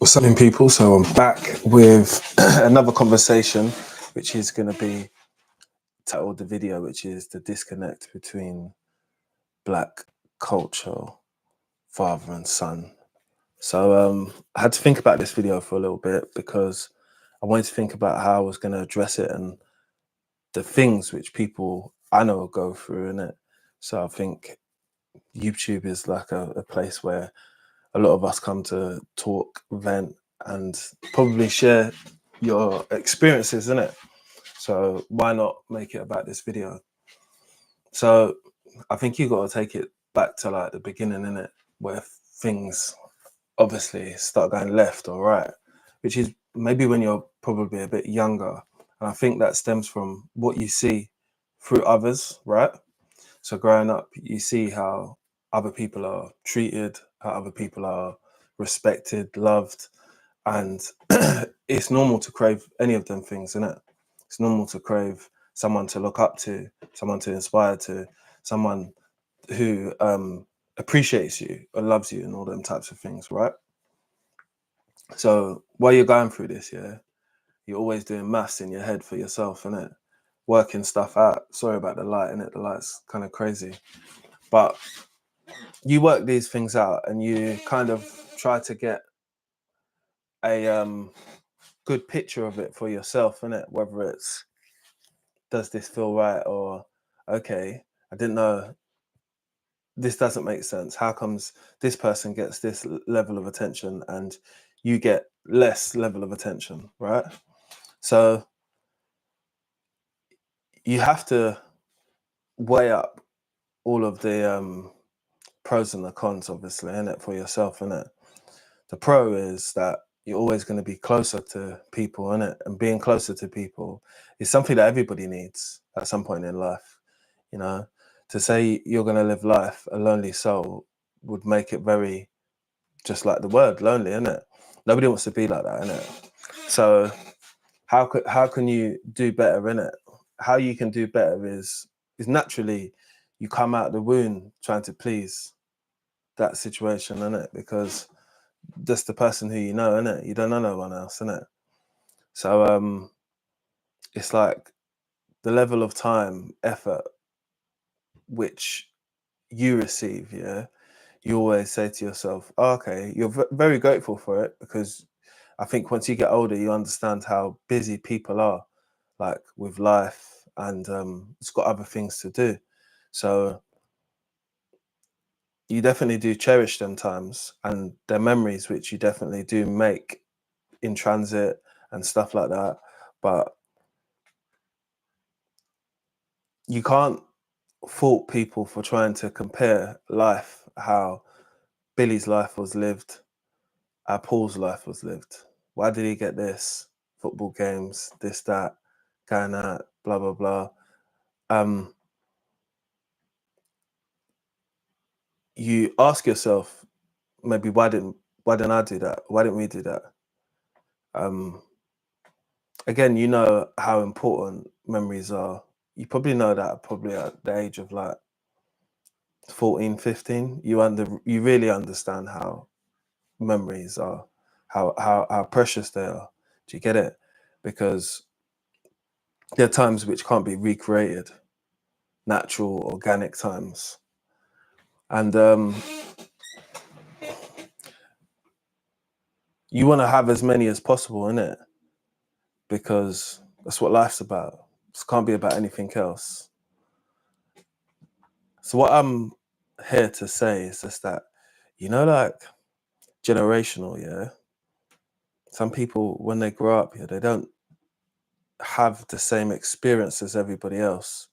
What's up, people? So I'm back with another conversation, which is going to be titled the video, which is the disconnect between Black culture, father and son. So I had to think about this video for a little bit because I wanted to think about how I was going to address it and the things which people I know go through in it. So I think YouTube is like a place where a lot of us come to talk, vent, and probably share your experiences in it. So why not make it about this video? So I think you got to take it back to like the beginning, in it, where things obviously start going left or right, which is maybe when you're probably a bit younger. And I think that stems from what you see through others, right? So growing up, you see how other people are treated, how other people are respected, loved, and it's normal to crave any of them things, isn't it? It's normal to crave someone to look up to, someone to inspire to, someone who appreciates you or loves you and all them types of things, right? So while you're going through this, you're always doing maths in your head for yourself, innit? Working stuff out. Sorry about the light, innit? The light's kind of crazy. But you work these things out and you kind of try to get a good picture of it for yourself, innit? Whether it's, does this feel right? Or, okay, I didn't know, this doesn't make sense. How comes this person gets this level of attention and you get less level of attention, right? So you have to weigh up all of the pros and the cons, obviously, innit, for yourself, innit? The pro is that you're always going to be closer to people, innit? And being closer to people is something that everybody needs at some point in life. You know, to say you're going to live life a lonely soul would make it very, just like the word, lonely, innit? Nobody wants to be like that, innit? So how can you do better, innit? How you can do better is naturally you come out the womb trying to please that situation, innit? Because that's the person who you know, innit? You don't know no one else, innit? So it's like the level of time, effort which you receive, you always say to yourself, oh, okay, you're very grateful for it, because I think once you get older, you understand how busy people are, like with life, and it's got other things to do. So you definitely do cherish them times and their memories, which you definitely do make in transit and stuff like that. But you can't fault people for trying to compare life, how Billy's life was lived, how Paul's life was lived. Why did he get this? Football games, this, that, going out, blah, blah, blah. You ask yourself, maybe why didn't I do that? Why didn't we do that? Again, you know how important memories are. You probably know that probably at the age of like 14, 15, you really understand how memories are, how precious they are. Do you get it? Because there are times which can't be recreated, natural, organic times. And you want to have as many as possible, innit? Because that's what life's about. It can't be about anything else. So what I'm here to say is just that, like generational, some people, when they grow up, they don't have the same experience as everybody else.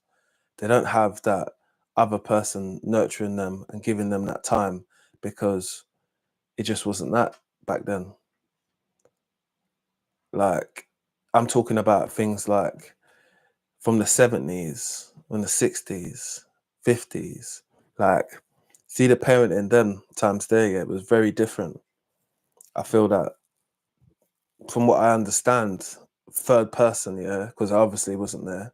They don't have that other person nurturing them and giving them that time, because it just wasn't that back then. Like, I'm talking about things like from the 70s, from the 60s, 50s. Like, see, the parenting them times there, it was very different. I feel that, from what I understand, third person, because I obviously wasn't there,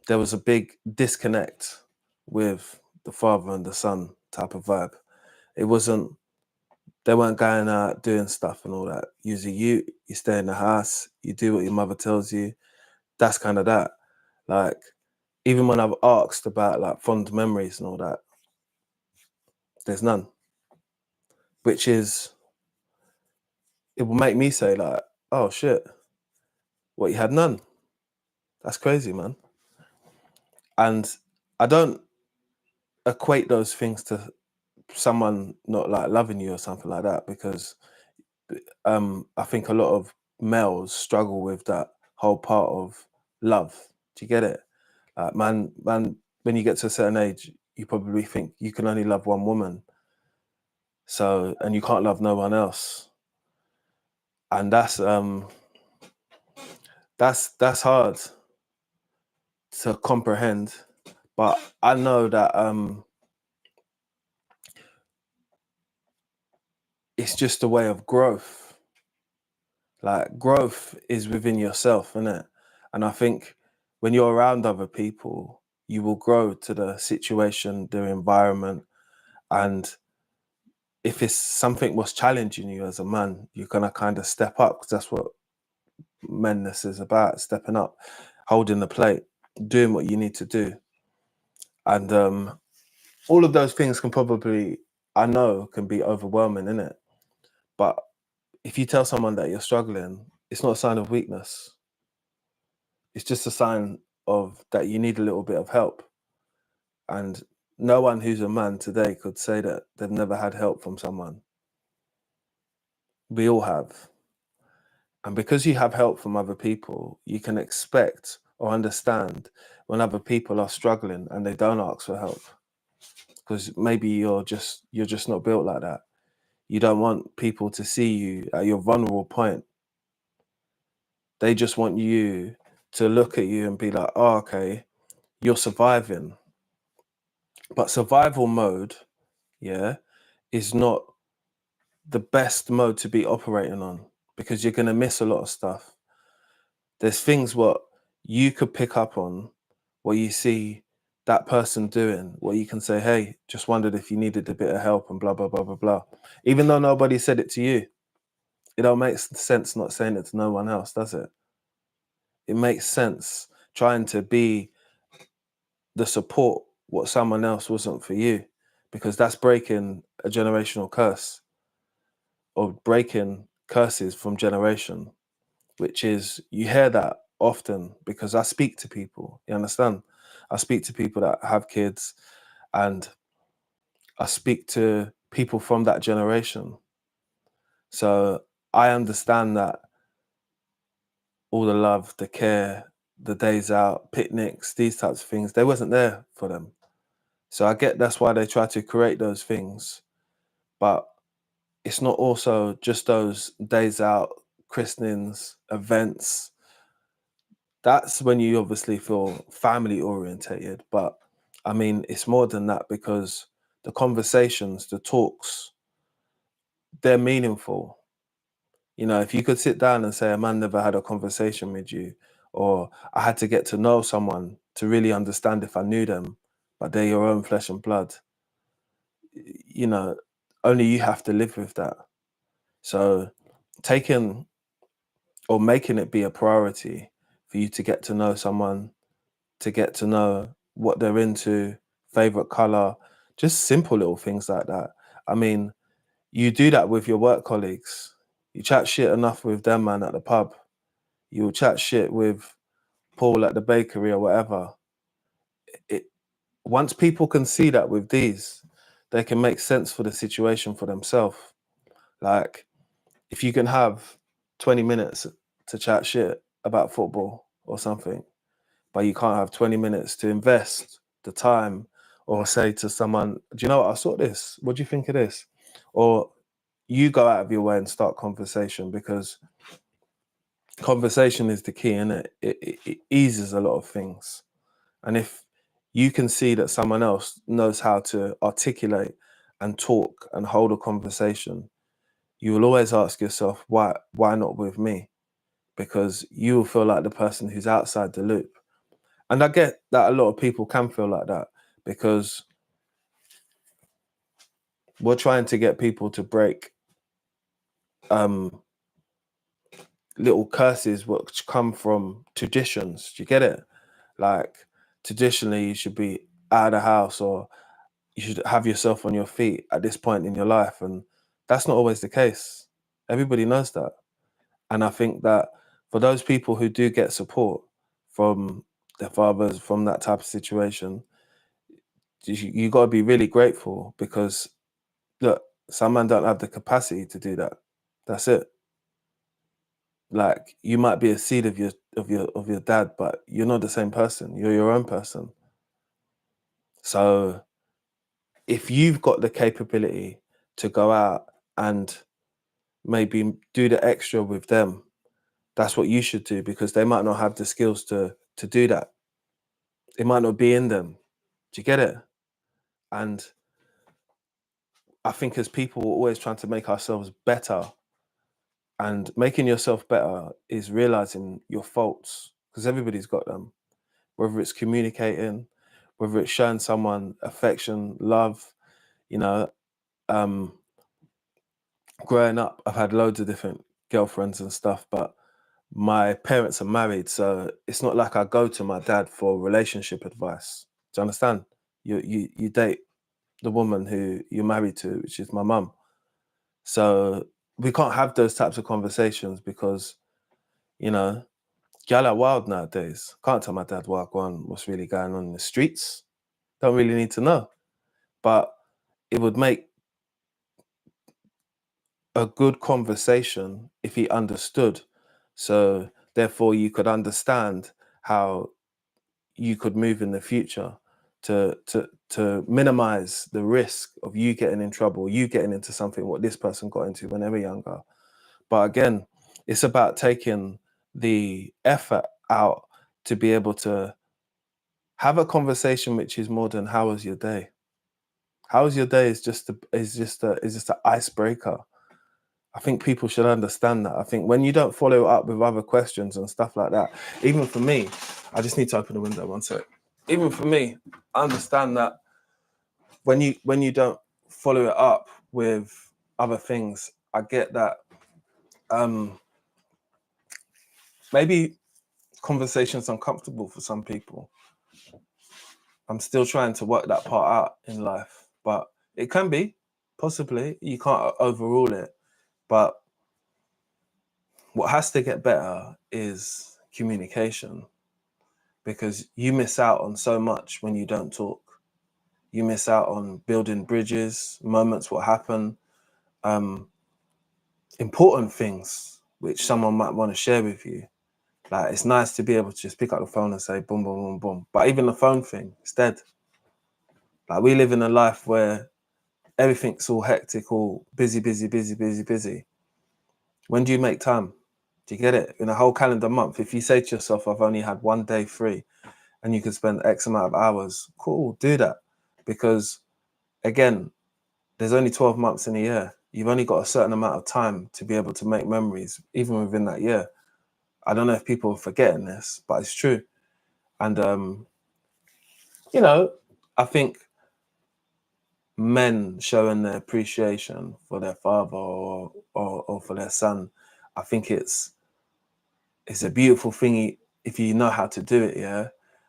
there was a big disconnect with the father and the son type of vibe. It wasn't They weren't going out doing stuff and all that. Usually you stay in the house, you do what your mother tells you. That's kind of that. Like, even when I've asked about like fond memories and all that, there's none. Which is, it will make me say like, oh shit, what, you had none? That's crazy, man. And I don't equate those things to someone not like loving you or something like that, because I think a lot of males struggle with that whole part of love. Do you get it? Man, when you get to a certain age, you probably think you can only love one woman. So, and you can't love no one else. And that's hard to comprehend. But I know that it's just a way of growth. Like, growth is within yourself, isn't it? And I think when you're around other people, you will grow to the situation, the environment. And if it's something was challenging you as a man, you're gonna kind of step up, because that's what manness is about: stepping up, holding the plate, doing what you need to do. And all of those things can probably, I know, can be overwhelming, innit? But if you tell someone that you're struggling, it's not a sign of weakness. It's just a sign of that you need a little bit of help. And no one who's a man today could say that they've never had help from someone. We all have. And because you have help from other people, you can expect or understand when other people are struggling and they don't ask for help. Because maybe you're just not built like that. You don't want people to see you at your vulnerable point. They just want you to look at you and be like, oh, okay, you're surviving. But survival mode, yeah, is not the best mode to be operating on, because you're going to miss a lot of stuff. There's things what you could pick up on, what you see that person doing, what you can say, hey, just wondered if you needed a bit of help, and blah, blah, blah, blah, blah. Even though nobody said it to you, it don't make sense not saying it to no one else, does it? It makes sense trying to be the support what someone else wasn't for you, because that's breaking a generational curse, or breaking curses from generation, which is, you hear that often, because I speak to people, you understand? I speak to people that have kids, and I speak to people from that generation. So I understand that all the love, the care, the days out, picnics, these types of things, they wasn't there for them. So I get that's why they try to create those things. But it's not also just those days out, christenings, events. That's when you obviously feel family orientated. But I mean, it's more than that, because the conversations, the talks, they're meaningful. You know, if you could sit down and say, a man never had a conversation with you, or I had to get to know someone to really understand if I knew them, but they're your own flesh and blood, you know, only you have to live with that. So taking or making it be a priority for you to get to know someone, to get to know what they're into, favorite color, just simple little things like that. I mean, you do that with your work colleagues. You chat shit enough with them, man, at the pub. You'll chat shit with Paul at the bakery or whatever. Once people can see that with these, they can make sense for the situation for themselves. Like, if you can have 20 minutes to chat shit about football or something, but you can't have 20 minutes to invest the time, or say to someone, do you know what, I saw this, what do you think of this? Or you go out of your way and start conversation, because conversation is the key, and it eases a lot of things. And if you can see that someone else knows how to articulate and talk and hold a conversation, you will always ask yourself, why not with me? Because you will feel like the person who's outside the loop. And I get that a lot of people can feel like that, because we're trying to get people to break little curses which come from traditions. Do you get it? Like traditionally, you should be out of the house, or you should have yourself on your feet at this point in your life, and that's not always the case. Everybody knows that, and I think that for those people who do get support from their fathers from that type of situation, you got to be really grateful, because look, some men don't have the capacity to do that. That's it. Like, you might be a seed of your dad, but you're not the same person. You're your own person. So if you've got the capability to go out and maybe do the extra with them, that's what you should do, because they might not have the skills to do that. It might not be in them. Do you get it? And I think as people, we're always trying to make ourselves better, and making yourself better is realizing your faults, because everybody's got them. Whether it's communicating, whether it's showing someone affection, love, you know, um, growing up, I've had loads of different girlfriends and stuff, but my parents are married, so it's not like I go to my dad for relationship advice. Do you understand? You date the woman who you're married to, which is my mum. So we can't have those types of conversations, because, you know, y'all are wild nowadays. Can't tell my dad what's really going on in the streets. Don't really need to know. But it would make a good conversation if he understood. So therefore you could understand how you could move in the future to minimize the risk of you getting in trouble, you getting into something what this person got into when they were younger. But again, it's about taking the effort out to be able to have a conversation which is more than how was your day. How was your day is just an icebreaker. I think people should understand that. I think when you don't follow up with other questions and stuff like that, even for me, I just need to open the window one sec. Even for me, I understand that when you don't follow it up with other things, I get that maybe conversation's uncomfortable for some people. I'm still trying to work that part out in life, but it can be, possibly. You can't overrule it, but what has to get better is communication, because you miss out on so much when you don't talk. You miss out on building bridges, moments what happen, important things which someone might want to share with you. Like, it's nice to be able to just pick up the phone and say boom, boom, boom, boom. But even the phone thing, it's dead. Like, we live in a life where everything's all hectic, all busy, busy, busy, busy, busy. When do you make time? Do you get it? In a whole calendar month, if you say to yourself, I've only had one day free and you can spend X amount of hours, cool, do that. Because again, there's only 12 months in a year. You've only got a certain amount of time to be able to make memories, even within that year. I don't know if people are forgetting this, but it's true. And, you know, I think men showing their appreciation for their father or for their son, I think it's a beautiful thing if you know how to do it, yeah.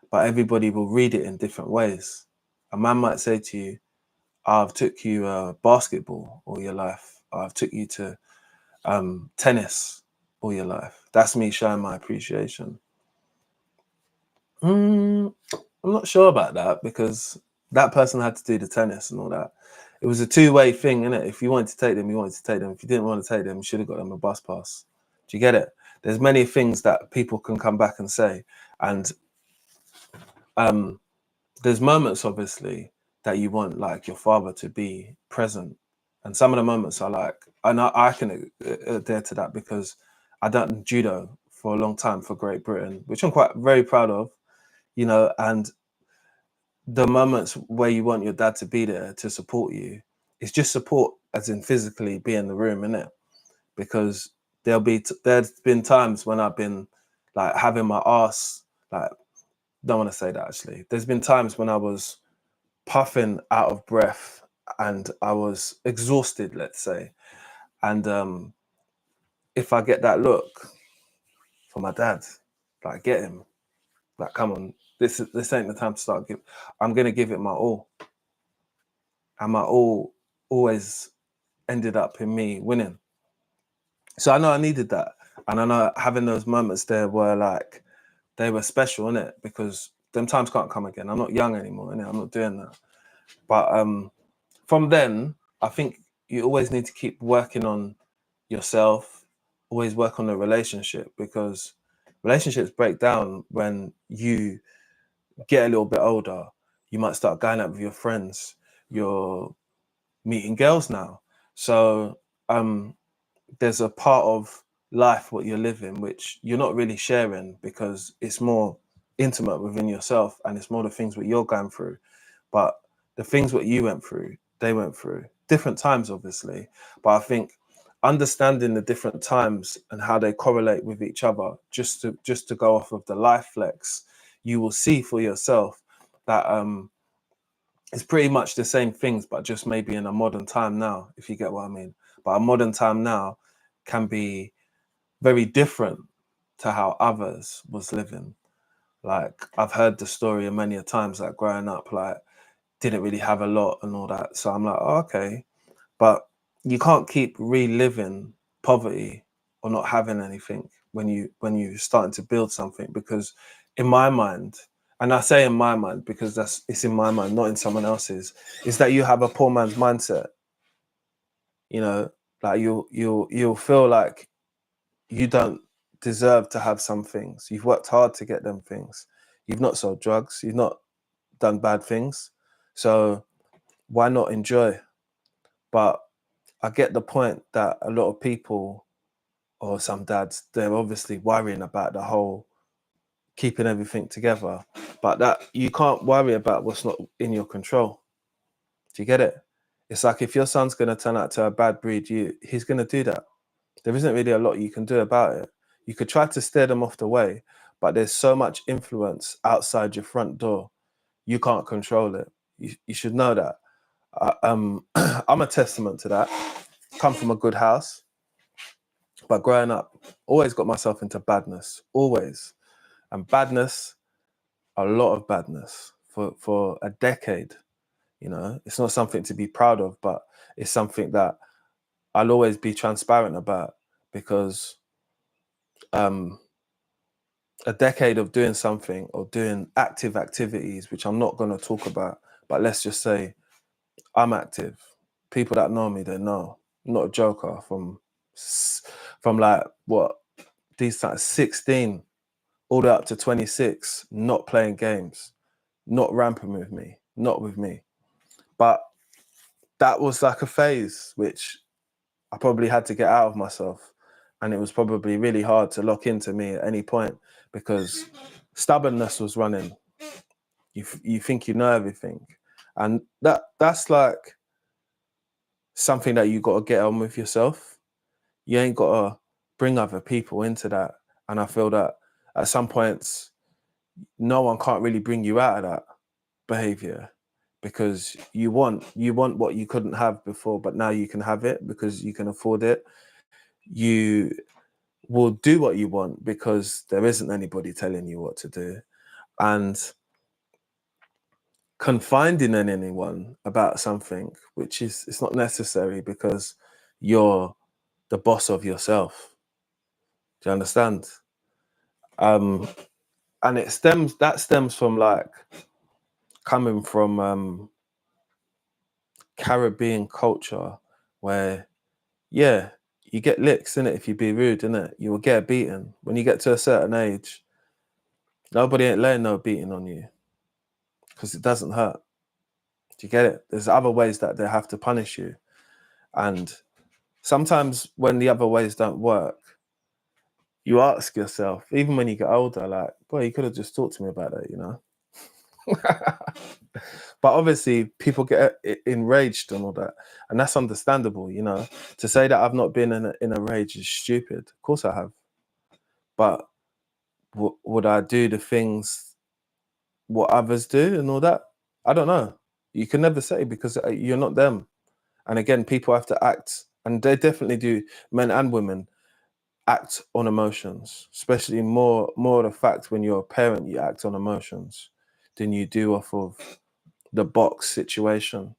But everybody will read it in different ways. A man might say to you, I've took you basketball all your life. I've took you to tennis all your life. That's me showing my appreciation. I'm not sure about that, because that person had to do the tennis and all that. It was a two-way thing, innit? If you wanted to take them, you wanted to take them. If you didn't want to take them, you should have got them a bus pass. Do you get it? There's many things that people can come back and say. And there's moments, obviously, that you want, like, your father to be present. And some of the moments are like, and I can adhere to that, because I done judo for a long time for Great Britain, which I'm quite very proud of, you know. And the moments where you want your dad to be there to support you, it's just support as in physically be in the room, innit? Because there's been times when I've been like having my ass, like, don't want to say that actually. There's been times when I was puffing out of breath and I was exhausted, let's say. And if I get that look from my dad, like, get him, like, come on, this ain't the time to start giving. I'm gonna give it my all, and my all always ended up in me winning. So I know I needed that, and I know having those moments there were like, they were special, innit? Because them times can't come again. I'm not young anymore, innit? I'm not doing that. But from then, I think you always need to keep working on yourself, always work on the relationship, because relationships break down when you get a little bit older. You might start going out with your friends. You're meeting girls now. So there's a part of life, what you're living, which you're not really sharing because it's more intimate within yourself, and it's more the things what you're going through. But the things what you went through, they went through different times, obviously. But I think understanding the different times and how they correlate with each other, just to go off of the life flex, you will see for yourself that it's pretty much the same things, but just maybe in a modern time now, if you get what I mean. But a modern time now can be very different to how others was living. Like, I've heard the story many a times, like growing up, like, didn't really have a lot and all that. So I'm like, oh, okay. But you can't keep reliving poverty or not having anything when you're starting to build something, because in my mind, and I say in my mind because it's in my mind, not in someone else's, is that you have a poor man's mindset. You know, like you'll feel like you don't deserve to have some things. You've worked hard to get them things. You've not sold drugs. You've not done bad things. So why not enjoy? But I get the point that a lot of people, or some dads, they're obviously worrying about the whole keeping everything together, but that you can't worry about what's not in your control. Do you get it? It's like, if your son's going to turn out to a bad breed, he's going to do that. There isn't really a lot you can do about it. You could try to steer them off the way, but there's so much influence outside your front door. You can't control it. You should know that. I'm a testament to that. Come from a good house, but growing up, always got myself into badness, always. And badness, a lot of badness for a decade. You know, it's not something to be proud of, but it's something that I'll always be transparent about, because a decade of doing something, or doing active activities, which I'm not going to talk about, but let's just say I'm active. People that know me, they know. I'm not a joker. From like, what, these times, 16 all the way up to 26, not playing games, not ramping with me, not with me. But that was like a phase which I probably had to get out of myself. And it was probably really hard to lock into me at any point, because stubbornness was running. You think you know everything. And that's like something that you got to get on with yourself. You ain't got to bring other people into that. And I feel that at some points, no one can't really bring you out of that behavior, because you want what you couldn't have before, but now you can have it because you can afford it. You will do what you want because there isn't anybody telling you what to do. And confiding in anyone about something, which is, it's not necessary, because you're the boss of yourself. Do you understand? And it stems from like coming from Caribbean culture, where, yeah, you get licks, innit? If you be rude, innit? You will get beaten. When you get to a certain age, nobody ain't laying no beating on you, because it doesn't hurt. Do you get it? There's other ways that they have to punish you. And sometimes when the other ways don't work, you ask yourself, even when you get older, like, boy, you could have just talked to me about that, you know? But obviously people get enraged and all that, and that's understandable, you know. To say that I've not been in a rage is stupid. Of course I have. But would I do the things what others do and all that? I don't know. You can never say, because you're not them. And again, people have to act, and they definitely do, men and women. act on emotions, especially more the fact when you're a parent, you act on emotions than you do off of the box situation.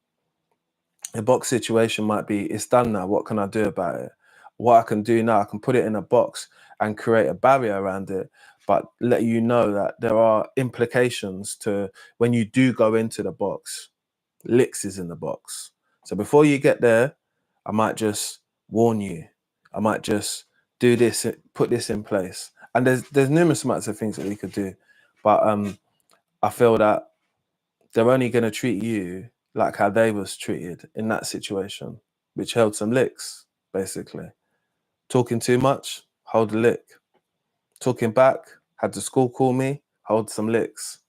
The box situation might be, it's done now, what can I do about it? What I can do now, I can put it in a box and create a barrier around it, but let you know that there are implications to when you do go into the box. Licks is in the box. So before you get there, I might just warn you. I might just do this, put this in place. And there's numerous amounts of things that we could do, but I feel that they're only going to treat you like how they was treated in that situation, which held some licks, basically. Talking too much, hold a lick. Talking back, had the school call me, hold some licks.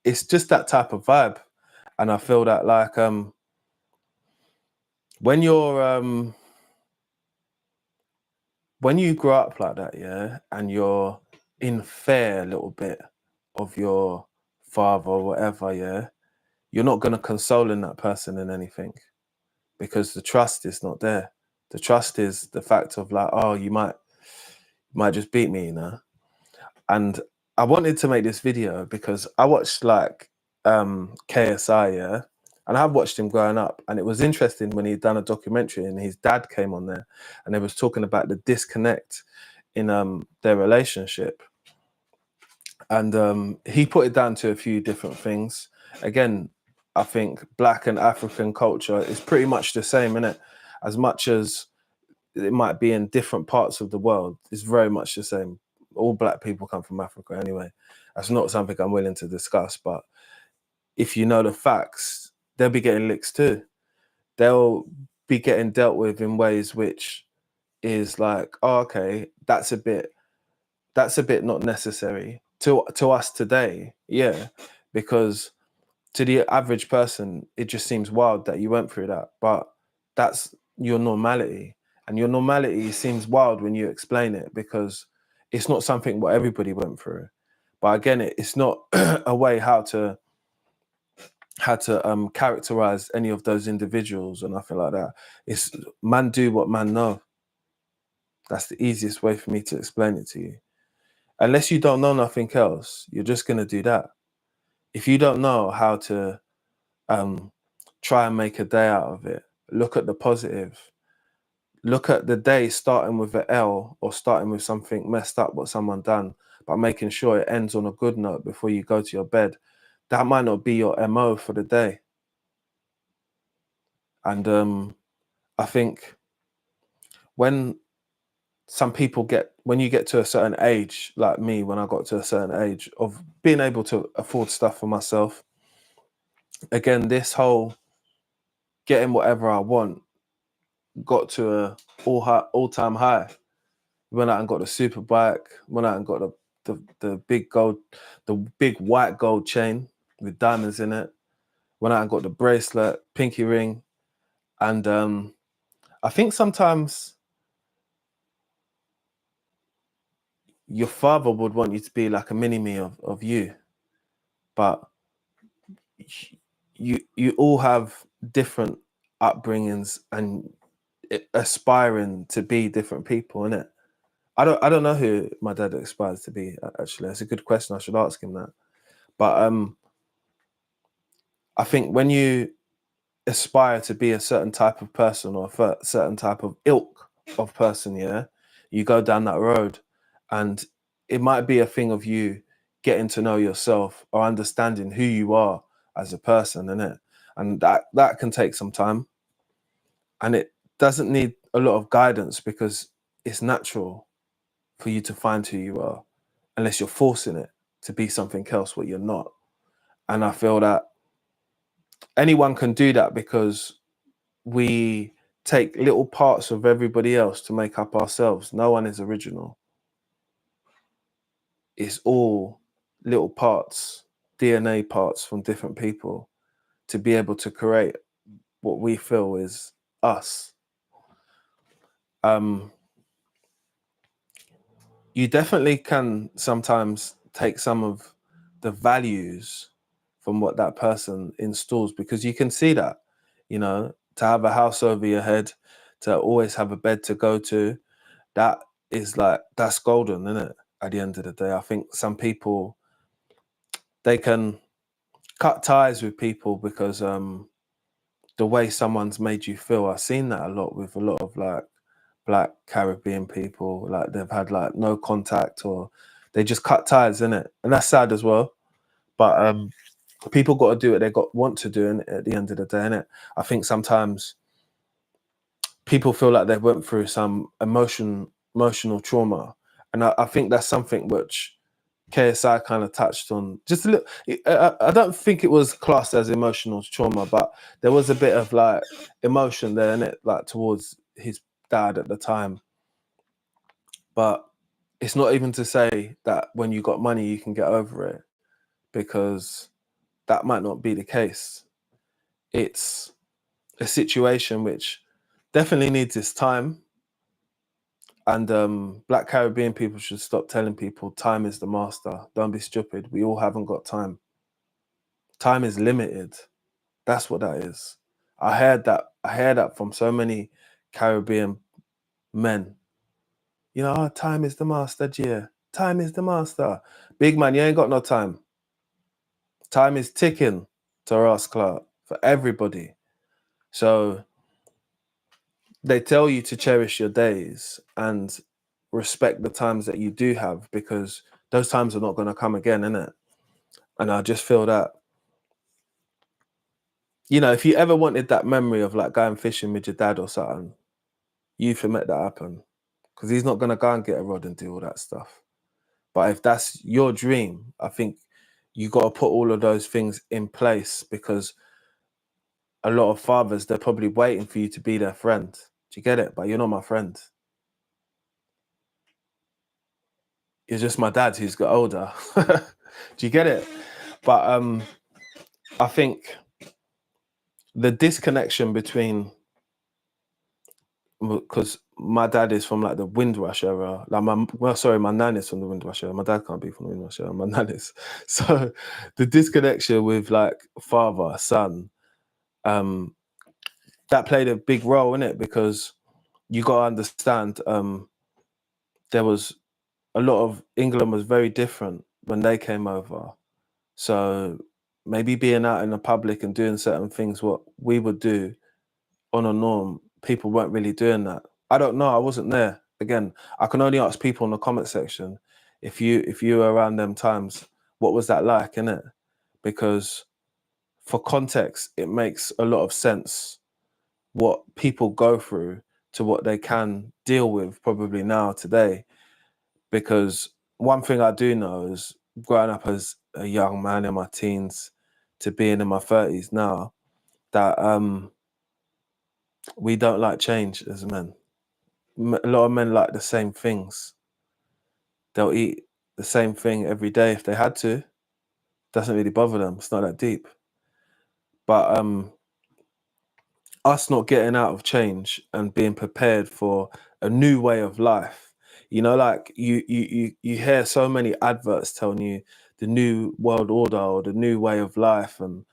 It's just that type of vibe. And I feel that like when you grow up like that, yeah, and you're in fear a little bit of your father or whatever, yeah, you're not going to console in that person in anything because the trust is not there. The trust is the fact of like, oh, you might just beat me, you know. And I wanted to make this video because I watched like KSI, yeah, and I've watched him growing up, and it was interesting when he'd done a documentary and his dad came on there and they was talking about the disconnect in their relationship. And he put it down to a few different things. Again, I think Black and African culture is pretty much the same, innit? As much as it might be in different parts of the world, it's very much the same. All Black people come from Africa anyway. That's not something I'm willing to discuss, but if you know the facts, they'll be getting licks too. They'll be getting dealt with in ways which is like, oh, okay, that's a bit not necessary to us today, yeah, because to the average person, it just seems wild that you went through that, but that's your normality. And your normality seems wild when you explain it because it's not something what everybody went through. But again, it's not a way how to characterize any of those individuals or nothing like that. It's man do what man know. That's the easiest way for me to explain it to you. Unless you don't know nothing else, you're just going to do that. If you don't know how to try and make a day out of it, look at the positive. Look at the day starting with an L or starting with something messed up what someone done, but making sure it ends on a good note before you go to your bed. That might not be your MO for the day. And I think when you get to a certain age, like me, when I got to a certain age of being able to afford stuff for myself, again, this whole getting whatever I want got to a all-time high. Went out and got the super bike, went out and got the big white gold chain with diamonds in it, went out and got the bracelet, pinky ring. And I think sometimes your father would want you to be like a mini-me of you, but you all have different upbringings and aspiring to be different people, innit? I don't know who my dad aspires to be, actually. That's a good question. I should ask him that. But I think when you aspire to be a certain type of person or a certain type of ilk of person, yeah, you go down that road, and it might be a thing of you getting to know yourself or understanding who you are as a person, innit? And that can take some time, and it doesn't need a lot of guidance because it's natural for you to find who you are, unless you're forcing it to be something else what you're not. And I feel that anyone can do that because we take little parts of everybody else to make up ourselves. No one is original. It's all little parts, DNA parts from different people to be able to create what we feel is us. You definitely can sometimes take some of the values from what that person installs, because you can see that, you know, to have a house over your head, to always have a bed to go to, that is like, that's golden, isn't it? At the end of the day, I think some people, they can cut ties with people because the way someone's made you feel. I've seen that a lot with a lot of like Black Caribbean people. Like they've had like no contact, or they just cut ties, innit? And that's sad as well. But people got to do what they want to do, and at the end of the day, innit? I think sometimes people feel like they went through some emotional trauma, and I think that's something which KSI kind of touched on just a little. I don't think it was classed as emotional trauma, but there was a bit of like emotion there, innit? Like towards his dad at the time. But it's not even to say that when you got money you can get over it, because that might not be the case. It's a situation which definitely needs its time. And Black Caribbean people should stop telling people time is the master. Don't be stupid. We all haven't got time. Time is limited. That's what that is. I heard that from so many Caribbean men. You know, time is the master, Gia. Time is the master. Big man, you ain't got no time. Time is ticking, to Ross Clark, for everybody. So they tell you to cherish your days and respect the times that you do have, because those times are not going to come again, innit? And I just feel that, you know, if you ever wanted that memory of like going fishing with your dad or something, you should make that happen, because he's not going to go and get a rod and do all that stuff. But if that's your dream, I think you got to put all of those things in place, because a lot of fathers, they're probably waiting for you to be their friend. Do you get it? But you're not my friend. You're just my dad who's got older. Do you get it? But I think the disconnection between, because my dad is from like the Windrush era. Like my nan is from the Windrush era. My dad can't be from the Windrush era. My nan is. So the disconnection with like father, son, that played a big role in it, because you got to understand, there was a lot of England was very different when they came over. So maybe being out in the public and doing certain things what we would do on a norm, people weren't really doing that. I don't know. I wasn't there. Again, I can only ask people in the comment section, if you were around them times, what was that like, innit? Because for context, it makes a lot of sense what people go through to what they can deal with probably now today. Because one thing I do know is, growing up as a young man in my teens to being in my 30s now, that we don't like change as men. A lot of men like the same things. They'll eat the same thing every day if they had to. Doesn't really bother them. It's not that deep. But us not getting out of change and being prepared for a new way of life, you know, like you hear so many adverts telling you the new world order or the new way of life, and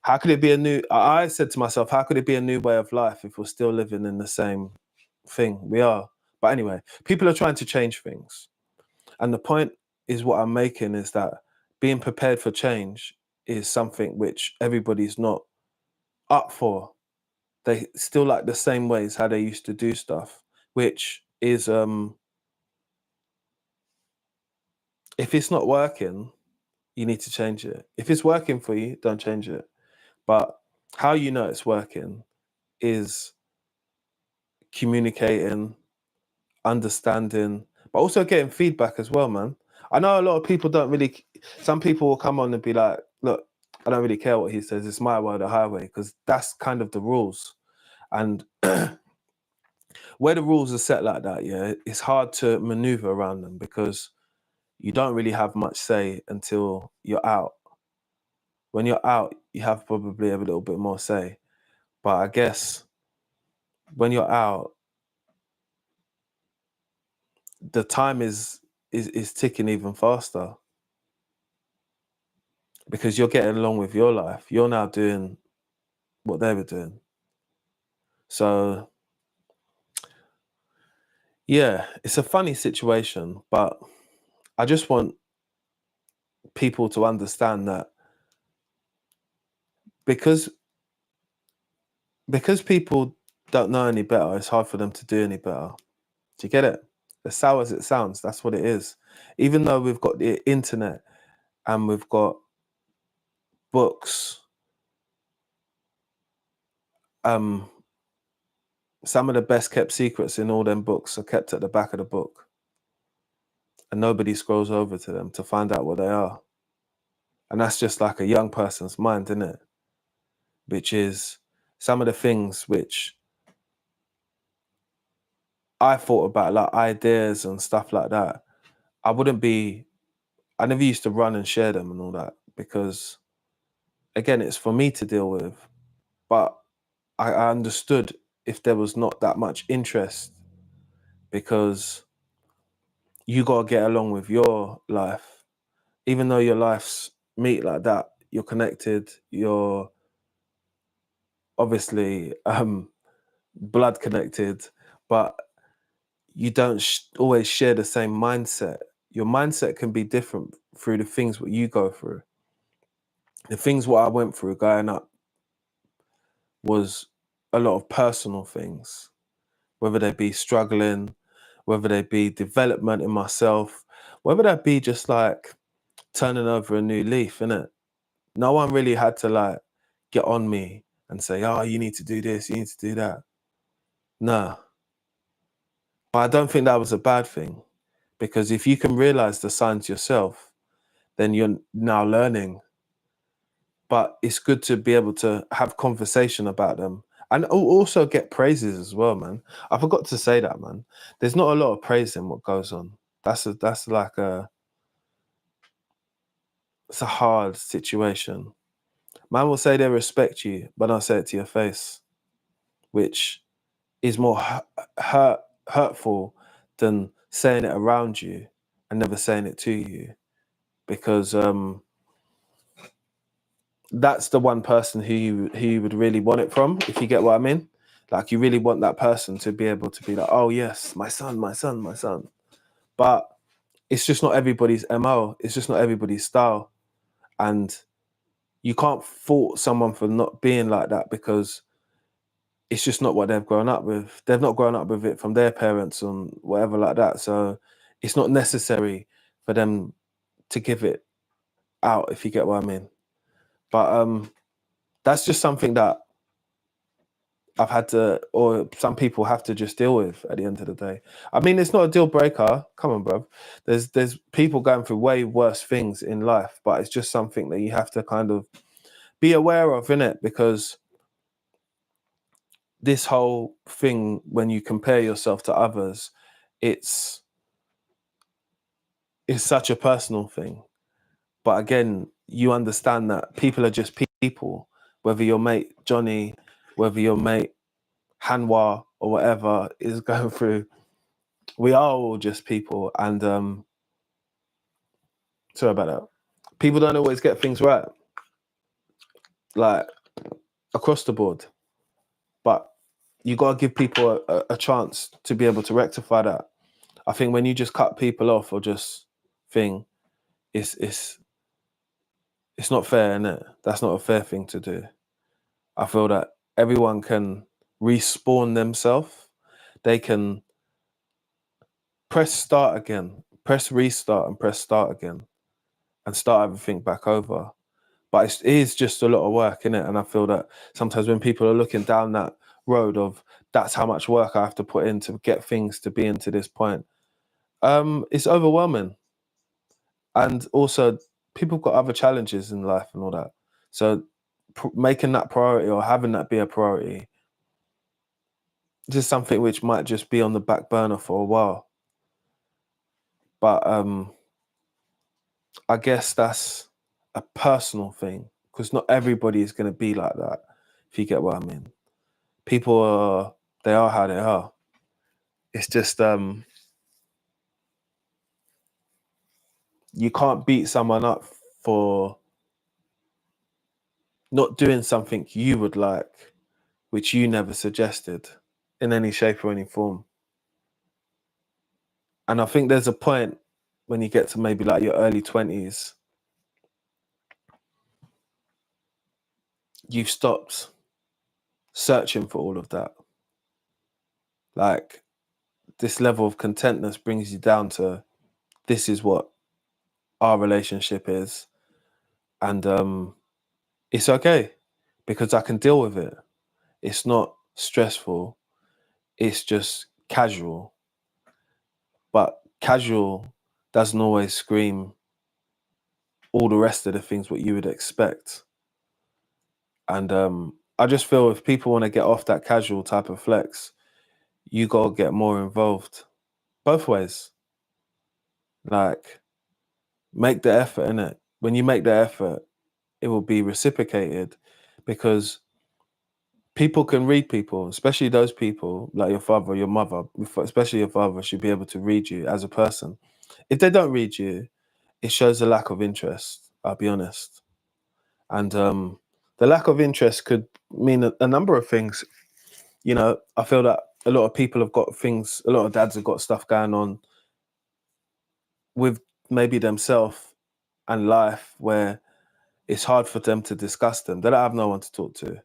how could it be a new? I said to myself, how could it be a new way of life if we're still living in the same thing? We are. But anyway, people are trying to change things. And the point is, what I'm making is that being prepared for change is something which everybody's not up for. They still like the same ways how they used to do stuff, which is, if it's not working, you need to change it. If it's working for you, don't change it. But how you know it's working is communicating, understanding, but also getting feedback as well, man. I know a lot of people don't really, some people will come on and be like, look, I don't really care what he says, it's my way or the highway, because that's kind of the rules. And where the rules are set like that, yeah, it's hard to maneuver around them, because you don't really have much say until you're out. When you're out, you have probably a little bit more say. But I guess when you're out, the time is ticking even faster, because you're getting along with your life. You're now doing what they were doing. So Yeah, it's a funny situation, but I just want people to understand that because people don't know any better, it's hard for them to do any better. Do you get it? As sour as it sounds, that's what it is. Even though we've got the internet and we've got books, some of the best kept secrets in all them books are kept at the back of the book, and nobody scrolls over to them to find out what they are. And that's just like a young person's mind, isn't it? Which is some of the things which I thought about, like ideas and stuff like that. I never used to run and share them and all that because, again, it's for me to deal with. But I understood if there was not that much interest because you got to get along with your life. Even though your life's meet like that, you're connected, you're obviously blood connected, but you don't always share the same mindset. Your mindset can be different through the things what you go through. The things what I went through growing up was a lot of personal things, whether they be struggling, whether they be development in myself, whether that be just like turning over a new leaf, innit? No one really had to like get on me and say, oh, you need to do this, you need to do that. No. But I don't think that was a bad thing because if you can realize the signs yourself, then you're now learning. But it's good to be able to have conversation about them and also get praises as well, man. I forgot to say that, man. There's not a lot of praise in what goes on. It's a hard situation. Man will say they respect you, but don't say it to your face, which is more hurtful than saying it around you and never saying it to you, because that's the one person who you would really want it from, if you get what I mean. Like, you really want that person to be able to be like, oh yes, my son, my son, my son. But it's just not everybody's MO. It's just not everybody's style. And you can't fault someone for not being like that because it's just not what they've grown up with. They've not grown up with it from their parents and whatever like that. So it's not necessary for them to give it out, if you get what I mean. But that's just something that I've had to, or some people have to just deal with at the end of the day. I mean, it's not a deal breaker. Come on, bro. There's people going through way worse things in life, but it's just something that you have to kind of be aware of, innit? Because this whole thing, when you compare yourself to others, it's such a personal thing. But again, you understand that people are just people, whether your mate Johnny, whether your mate Hanwha or whatever is going through. We are all just people, and sorry about that. People don't always get things right, like across the board. But you got to give people a chance to be able to rectify that. I think when you just cut people off or just thing, it's not fair, innit? That's not a fair thing to do. I feel that everyone can respawn themselves. They can press start again, press restart and press start again and start everything back over. But it is just a lot of work, innit? And I feel that sometimes when people are looking down that road of that's how much work I have to put in to get things to be into this point, it's overwhelming. And also, people have got other challenges in life and all that. So making that priority or having that be a priority is just something which might just be on the back burner for a while. But I guess that's a personal thing because not everybody is going to be like that, if you get what I mean. People they are how they are. It's just you can't beat someone up for not doing something you would like, which you never suggested in any shape or any form. And I think there's a point when you get to maybe like your early 20s, you've stopped searching for all of that. Like, this level of contentness brings you down to, this is what our relationship is. And it's okay because I can deal with it. It's not stressful. It's just casual. But casual doesn't always scream all the rest of the things what you would expect. And I just feel if people want to get off that casual type of flex, you got to get more involved. Both ways. Like, make the effort, innit? When you make the effort, it will be reciprocated, because people can read people, especially those people like your father or your mother, especially your father should be able to read you as a person. If they don't read you, it shows a lack of interest, I'll be honest. And the lack of interest could mean a number of things. You know, I feel that a lot of people have got things, a lot of dads have got stuff going on with maybe themselves and life where it's hard for them to discuss them. They don't have no one to talk to,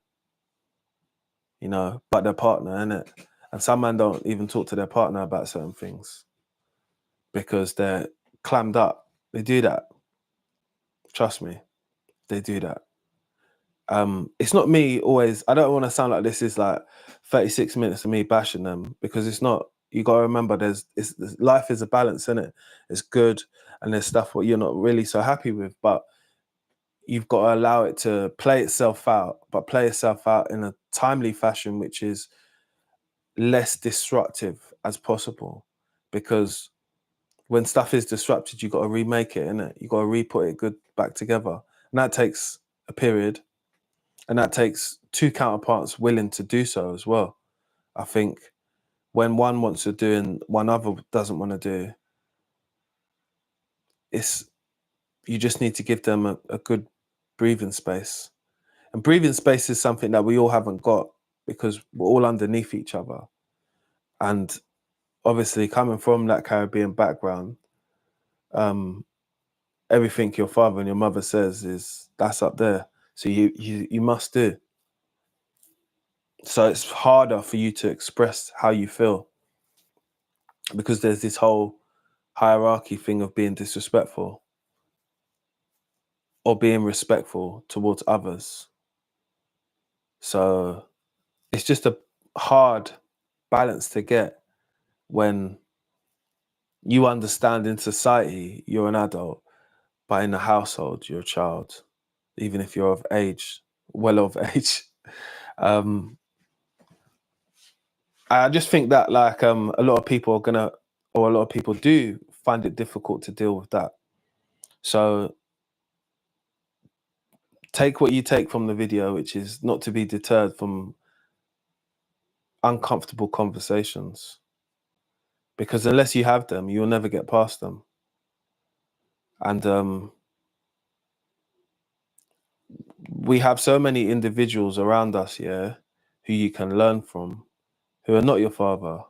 you know, but their partner, innit? And some men don't even talk to their partner about certain things because they're clammed up. They do that. Trust me, they do that. It's not me always. I don't want to sound like this is like 36 minutes of me bashing them, because it's not. You got to remember, life is a balance, innit? It's good, and there's stuff what you're not really so happy with, but you've got to allow it to play itself out, but play itself out in a timely fashion, which is less disruptive as possible. Because when stuff is disrupted, you got to remake it, innit? You got to re-put it good back together, and that takes a period. And that takes two counterparts willing to do so as well. I think when one wants to do and one other doesn't want to do, you just need to give them a good breathing space. And breathing space is something that we all haven't got because we're all underneath each other. And obviously, coming from that Caribbean background, everything your father and your mother says that's up there. So you must do. So it's harder for you to express how you feel, because there's this whole hierarchy thing of being disrespectful or being respectful towards others. So it's just a hard balance to get when you understand in society you're an adult, but in the household you're a child, even if you're of age, well of age. I just think that like a lot of people are gonna, or a lot of people do find it difficult to deal with that. So take what you take from the video, which is not to be deterred from uncomfortable conversations, because unless you have them, you'll never get past them. And we have so many individuals around us, yeah, who you can learn from, who are not your father,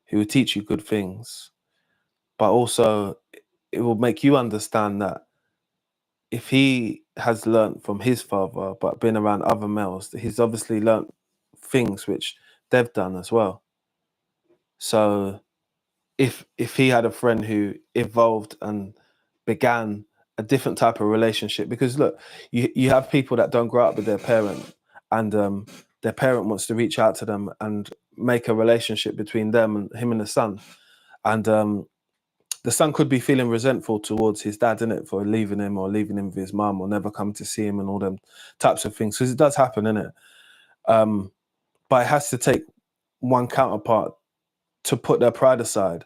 who will teach you good things, but also it will make you understand that if he has learnt from his father but been around other males, he's obviously learnt things which they've done as well. So if he had a friend who evolved and began a different type of relationship, because look, you have people that don't grow up with their parent, and their parent wants to reach out to them and make a relationship between them and him and the son, and the son could be feeling resentful towards his dad, innit, for leaving him or leaving him with his mum or never come to see him and all them types of things, because it does happen, innit? But it has to take one counterpart to put their pride aside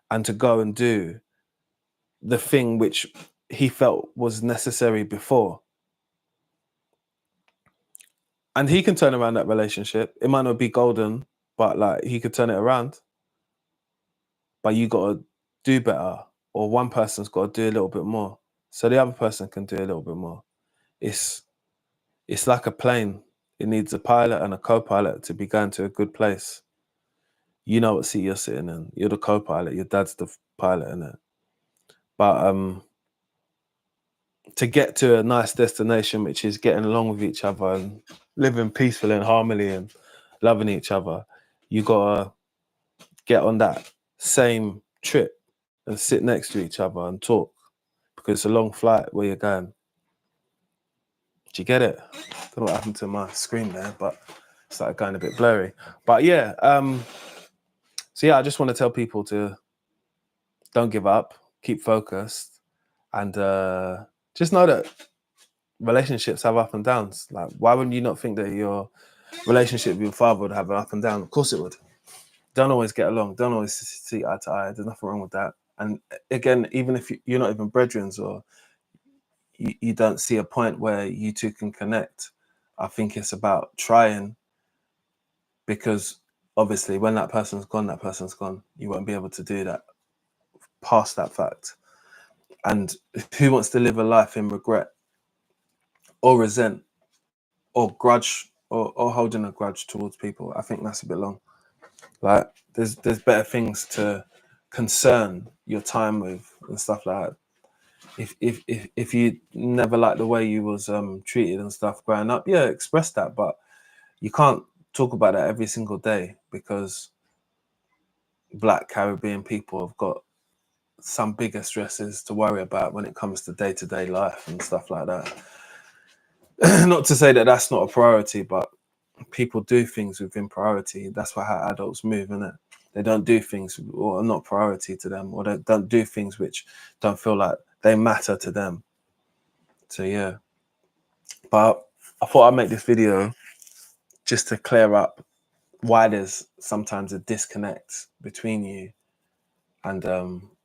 and to go and do the thing which he felt was necessary before. And he can turn around that relationship. It might not be golden, but like he could turn it around. But you got to do better, or one person's got to do a little bit more, so the other person can do a little bit more. It's like a plane. It needs a pilot and a co-pilot to be going to a good place. you know what seat you're sitting in. You're the co-pilot. Your dad's the pilot, innit? But to get to a nice destination, which is getting along with each other and living peacefully in harmony and loving each other, you gotta get on that same trip and sit next to each other and talk, because it's a long flight where you're going. Do you get it? Don't know what happened to my screen there, but it started going a bit blurry. But yeah, so yeah, I just want to tell people to don't give up, keep focused, and just know that relationships have up and downs. Like, why wouldn't you not think that your relationship with your father would have an up and down? Of course it would. Don't always get along. Don't always see eye to eye. There's nothing wrong with that. And again, even if you're not even brethren, or you don't see a point where you two can connect, I think it's about trying, because obviously when that person's gone, that person's gone. You won't be able to do that past that fact. And who wants to live a life in regret or resent or grudge or holding a grudge towards people? I think that's a bit long. Like, there's better things to concern your time with and stuff like that. If you never liked the way you was treated and stuff growing up, yeah, express that, but you can't talk about that every single day, because Black Caribbean people have got some bigger stresses to worry about when it comes to day-to-day life and stuff like that. Not to say that that's not a priority, but people do things within priority. That's how adults move, isn't it? They don't do things or are not priority to them, or they don't do things which don't feel like they matter to them. So yeah, but I thought I'd make this video just to clear up why there's sometimes a disconnect between you. And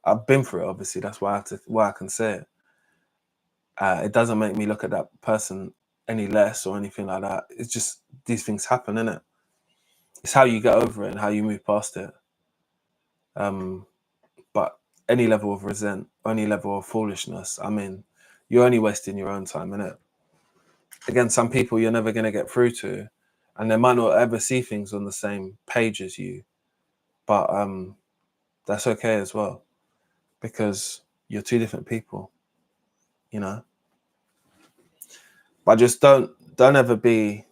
I've been through it, obviously. That's why I can say it. It doesn't make me look at that person any less or anything like that. It's just, these things happen, innit? It's how you get over it and how you move past it. But any level of resent, any level of foolishness, I mean, you're only wasting your own time, innit? Again, some people you're never going to get through to, and they might not ever see things on the same page as you, but that's okay as well, because you're two different people, you know? But just don't ever be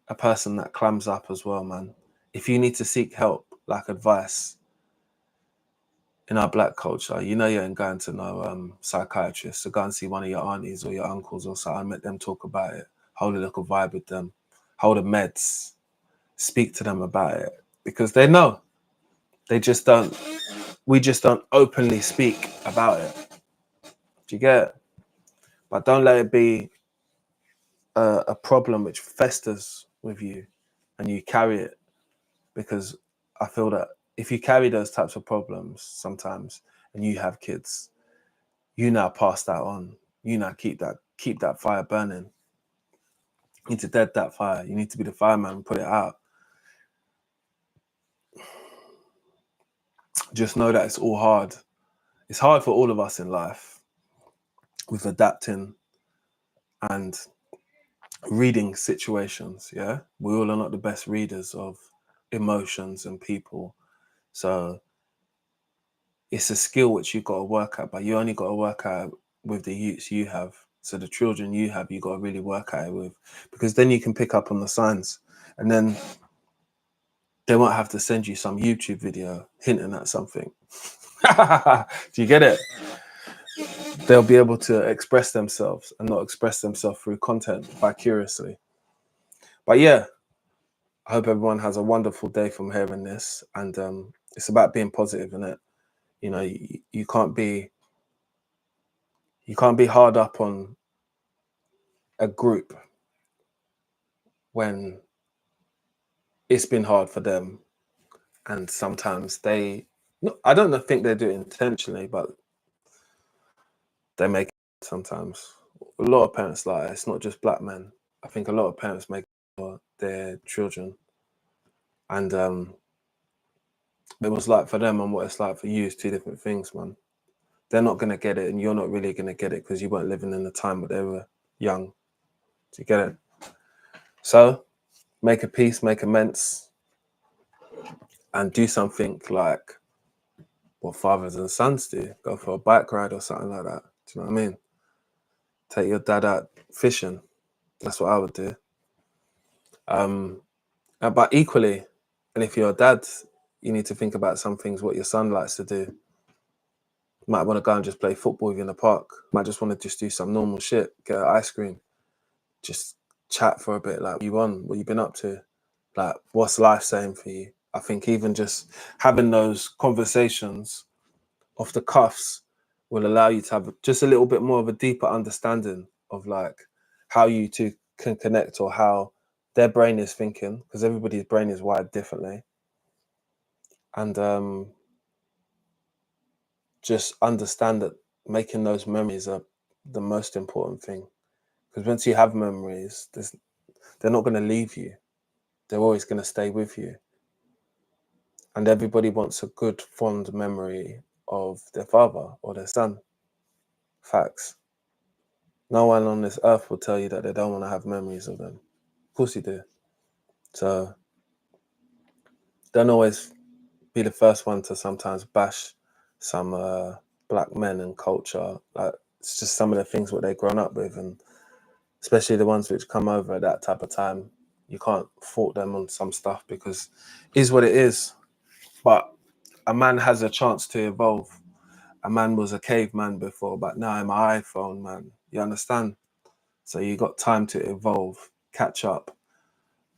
a person that clams up as well, man. If you need to seek help, like advice, in our Black culture, you know, you ain't going to no psychiatrist. So go and see one of your aunties or your uncles or something, let them talk about it, hold a little vibe with them, hold the meds, speak to them about it, because they know. They just don't, we just don't openly speak about it. Do you get it? But don't let it be a problem which festers with you and you carry it, because I feel that if you carry those types of problems sometimes and you have kids, you now pass that on. You now keep that fire burning. You need to dead that fire. You need to be the fireman and put it out. Just know that it's all hard. It's hard for all of us in life with adapting and reading situations. Yeah, we all are not the best readers of emotions and people. So it's a skill which you've got to work at, but you only got to work at with the youths you have. So the children you have, you got to really work at it with, because then you can pick up on the signs, and then they won't have to send you some YouTube video hinting at something. Do you get it? They'll be able to express themselves and not express themselves through content vicariously. But yeah, I hope everyone has a wonderful day from hearing this. And it's about being positive, innit? You know, you can't be hard up on a group when it's been hard for them, and sometimes I don't think they do it intentionally, but they make it sometimes. A lot of parents lie. It's not just Black men. I think a lot of parents make it for their children, and it was like for them and what it's like for you is two different things, man. They're not gonna get it, and you're not really gonna get it because you weren't living in the time where they were young. Do you get it? So make a peace, make amends, and do something like what fathers and sons do. Go for a bike ride or something like that. Do you know what I mean? Take your dad out fishing. That's what I would do. But equally, and if you're a dad, you need to think about some things what your son likes to do. Might want to go and just play football in the park. Might just want to just do some normal shit, get an ice cream, just chat for a bit. Like, what you on? What you been up to? Like, what's life saying for you? I think even just having those conversations off the cuffs will allow you to have just a little bit more of a deeper understanding of like how you two can connect or how their brain is thinking, because everybody's brain is wired differently. And just understand that making those memories are the most important thing. Because once you have memories, they're not going to leave you. They're always going to stay with you. And everybody wants a good, fond memory of their father or their son. Facts. No one on this earth will tell you that they don't want to have memories of them. Of course you do. So don't always be the first one to sometimes bash some black men and culture. Like, it's just some of the things what they've grown up with, and especially the ones which come over at that type of time. You can't fault them on some stuff because it is what it is. But a man has a chance to evolve. A man was a caveman before, but now I'm an iPhone man. You understand? So you got time to evolve, catch up.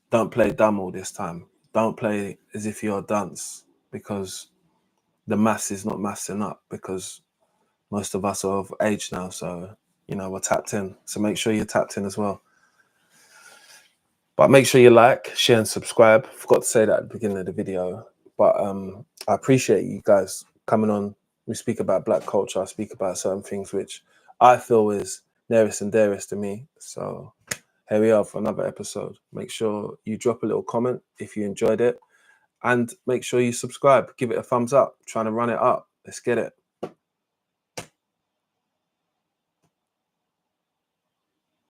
Don't play dumb all this time. Don't play as if you're a dunce, because the mass is not massing up, because most of us are of age now. So, we're tapped in. So make sure you're tapped in as well. But make sure you like, share, and subscribe. Forgot to say that at the beginning of the video. But I appreciate you guys coming on. We speak about black culture. I speak about certain things which I feel is nearest and dearest to me. So here we are for another episode. Make sure you drop a little comment if you enjoyed it. And make sure you subscribe. Give it a thumbs up. I'm trying to run it up. Let's get it.